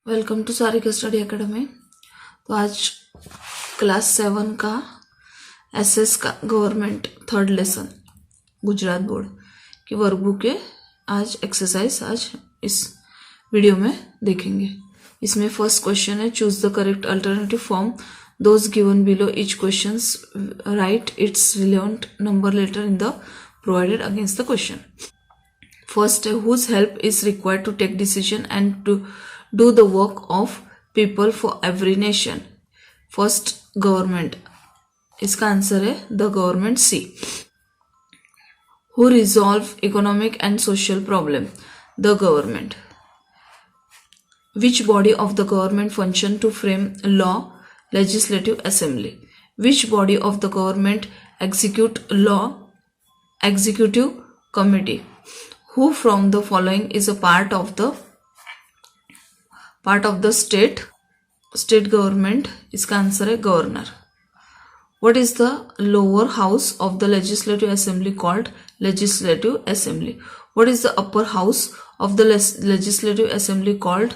Welcome to Sarika study academy. तो आज class 7 का एसएस का government third lesson Gujarat board की वर्कबुक है। आज एक्सरसाइज आज इस वीडियो में देखेंगे। इसमें फर्स्ट क्वेश्चन है, choose the correct alternative from those given below each questions, write its relevant number letter in the provided against the question. First है, whose help is required to take decision and to do the work of people for every nation. First government, इसका answer है the government C. Who resolve economic and social problem, the government. Which body of the government function to frame law, legislative assembly. Which body of the government execute law, executive committee. Who from the following is a part of the state government, इसका answer है governor. What is the lower house of the legislative assembly called? Legislative assembly. What is the upper house of the legislative assembly called?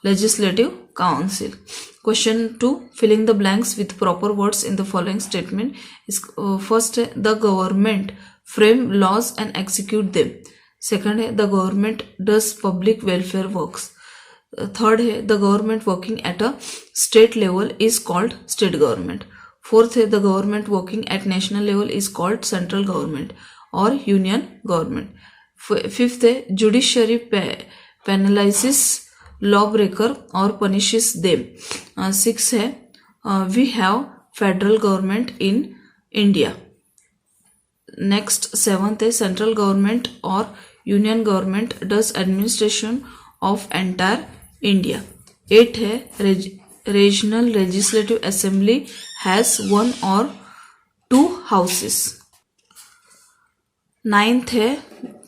Legislative council. Question 2, filling the blanks with proper words in the following statement. First है, the government frame laws and execute them. Second है, the government does public welfare works. Third है, the government working at a state level is called state government. Fourth है, the government working at national level is called central government और union government. Fifth है, judiciary penalises law breaker और punishes them. Six है, we have federal government in India. Next seventh है, central government और union government does administration of entire India. Eight है, regional legislative assembly has 1 or 2 houses. Ninth है,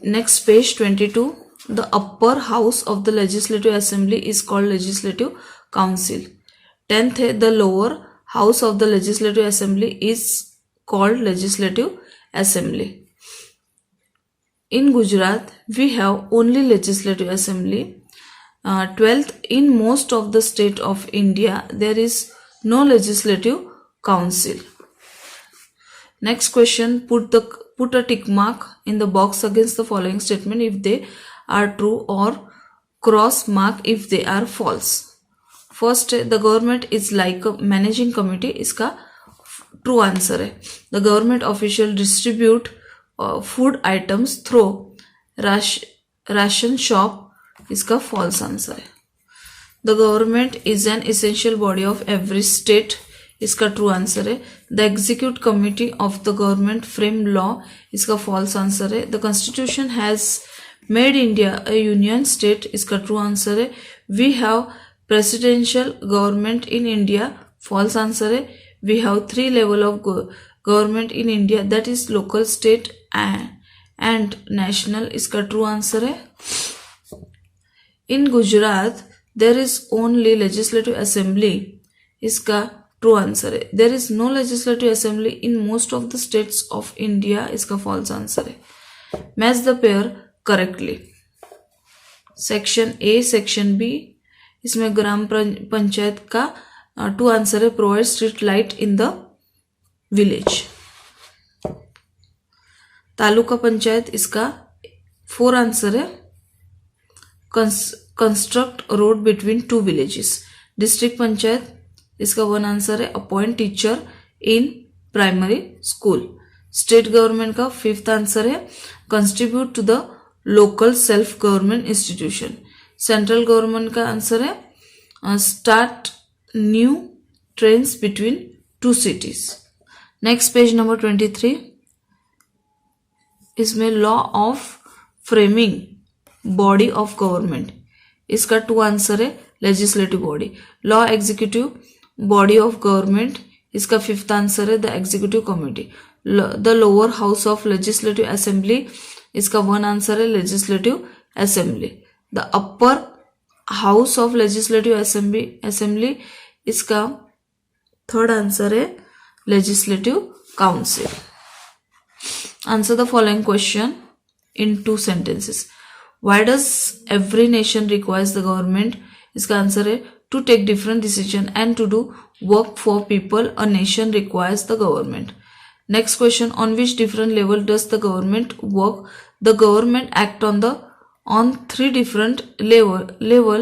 next page 22, the upper house of the legislative assembly is called legislative council. Tenth है, the lower house of the legislative assembly is called legislative assembly. In Gujarat, we have only legislative assembly. 12th, in most of the state of India, there is no legislative council. Next question, put a tick mark in the box against the following statement if they are true or cross mark if they are false. First, the government is like a managing committee. इसका true answer है। The government official distribute food items through ration shop, इसका false answer है। The government is an essential body of every state, इसका true answer है। The executive committee of the government frame law, इसका false answer है। The constitution has made India a union state, इसका true answer है। We have presidential government in India, false answer है। We have 3 level of government in India, that is local, state and national, इसका true answer है। In Gujarat there is only legislative assembly, इसका true answer है। There is no legislative assembly in most of the states of India, इसका false answer है। Match the pair correctly. Section A, Section B, इसमें ग्राम पंचायत का two answer है, provide street light in the village. Taluka panchayat, इसका 4 answer है, construct road between 2 villages. District panchayat, इसका 1 answer है, appoint teacher in primary school. State government का 5th answer है, contribute to the local self government institution. Central government का answer है, start new trains between 2 cities. Next page number 23, इसमें law of framing body of government, इसका 2 answer है, legislative body. Law executive body of government, इसका 5th answer है, the executive committee. The lower house of legislative assembly, इसका 1 answer है, legislative assembly. The upper house of legislative assembly, इसका 3rd answer है, legislative council. Answer the following question in 2 sentences. Why does every nation requires the government इसका answer है to take different decision and to do work for people a nation requires the government. Next question, on which different level does the government work? The government act on three different level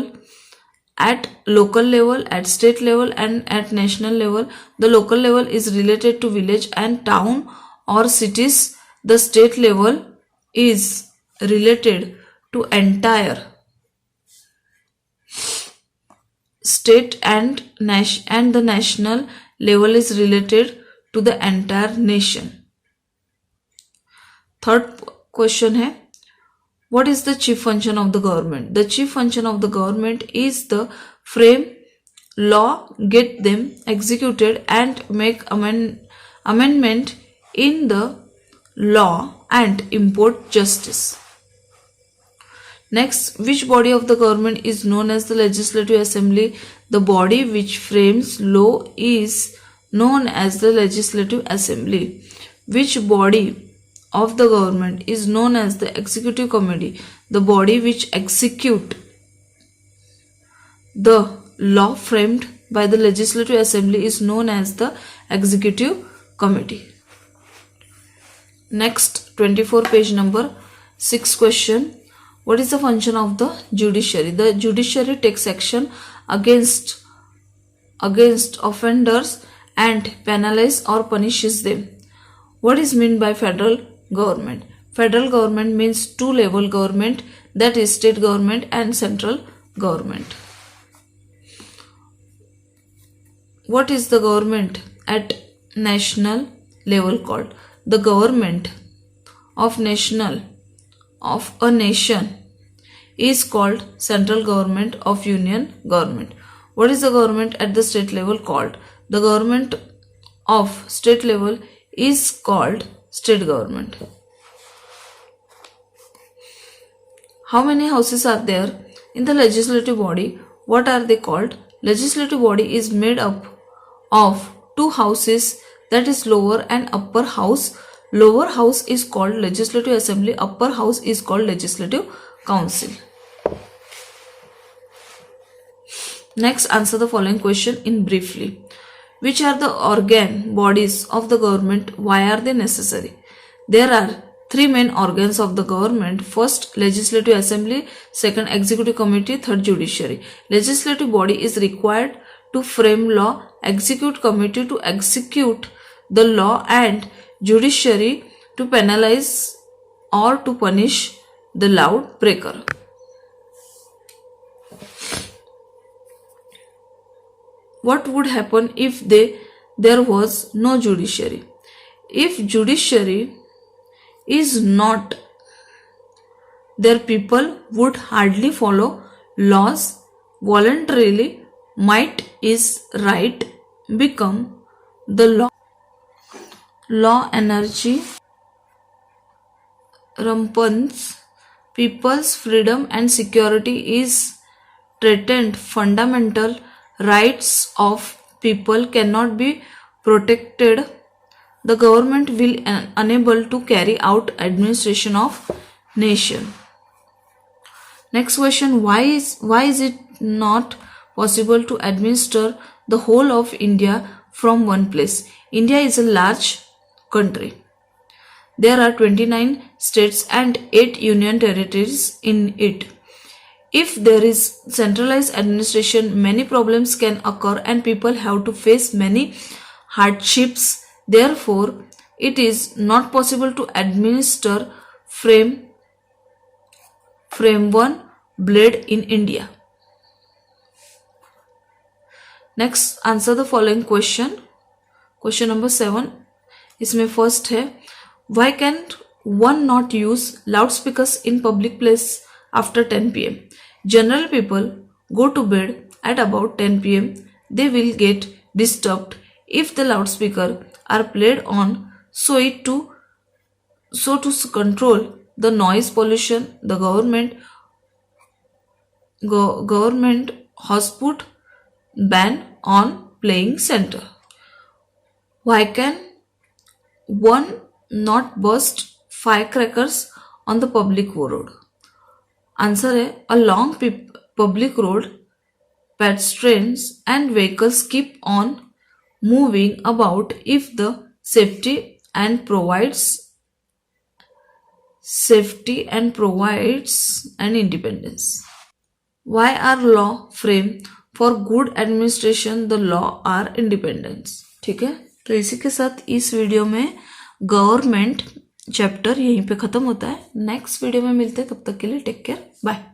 at local level, at state level and at national level. The local level is related to village and town or cities. The state level is related to entire state and the national level is related to the entire nation. Third question है, what is the chief function of the government? The chief function of the government is the frame law, get them executed and make amendment in the law and import justice. Next, which body of the government is known as the Legislative Assembly? The body which frames law is known as the Legislative Assembly. Which body of the government is known as the Executive Committee? The body which execute the law framed by the Legislative Assembly is known as the Executive Committee. Next, 24 page number 6 question. What is the function of the judiciary? The judiciary takes action against offenders and penalize or punishes them. What is meant by federal government? Federal government means two-level government, that is state government and central government. What is the government at national level called? The government of a nation is called central government of union government. What is the government at the state level called? The government of state level is called state government. How many houses are there in the legislative body? What are they called? Legislative body is made up of two houses, that is lower and upper house. Lower house is called Legislative Assembly, upper house is called Legislative Council. Next, answer the following question in briefly. Which are the bodies of the government? Why are they necessary? There are three main organs of the government. First, Legislative Assembly. Second, Executive Committee. Third, Judiciary. Legislative body is required to frame law, Executive Committee to execute the law, and Judiciary to penalize or to punish the law breaker. What would happen if there was no judiciary? If judiciary is not there, people would hardly follow laws voluntarily. Might is right become the law. Law energy rampants. People's freedom and security is threatened. Fundamental rights of people cannot be protected. The government will unable to carry out administration of nation. Next question, why is it not possible to administer the whole of India from one place? India is a large country. There are 29 states and 8 union territories in it. If there is centralized administration, many problems can occur and people have to face many hardships. Therefore, it is not possible to administer frame one blade in India. Next, answer the following question. Question number 7. इसमें first है, why can't one not use loudspeakers in public place after 10 p.m.? General people go to bed at about 10 p.m. They will get disturbed if the loudspeaker are played on. So to control the noise pollution, the government has put ban on playing center. Why can one not burst firecrackers on the public road? Answer है, a long public road pedestrians and vehicles keep on moving about if the safety and provides an independence. Why are law framed for good administration? The law are independence. ठीक है, तो इसी के साथ इस video में government chapter यहीं पे खत्म होता है. नेक्स्ट वीडियो में मिलते हैं, तब तक के लिए टेक केयर, बाय.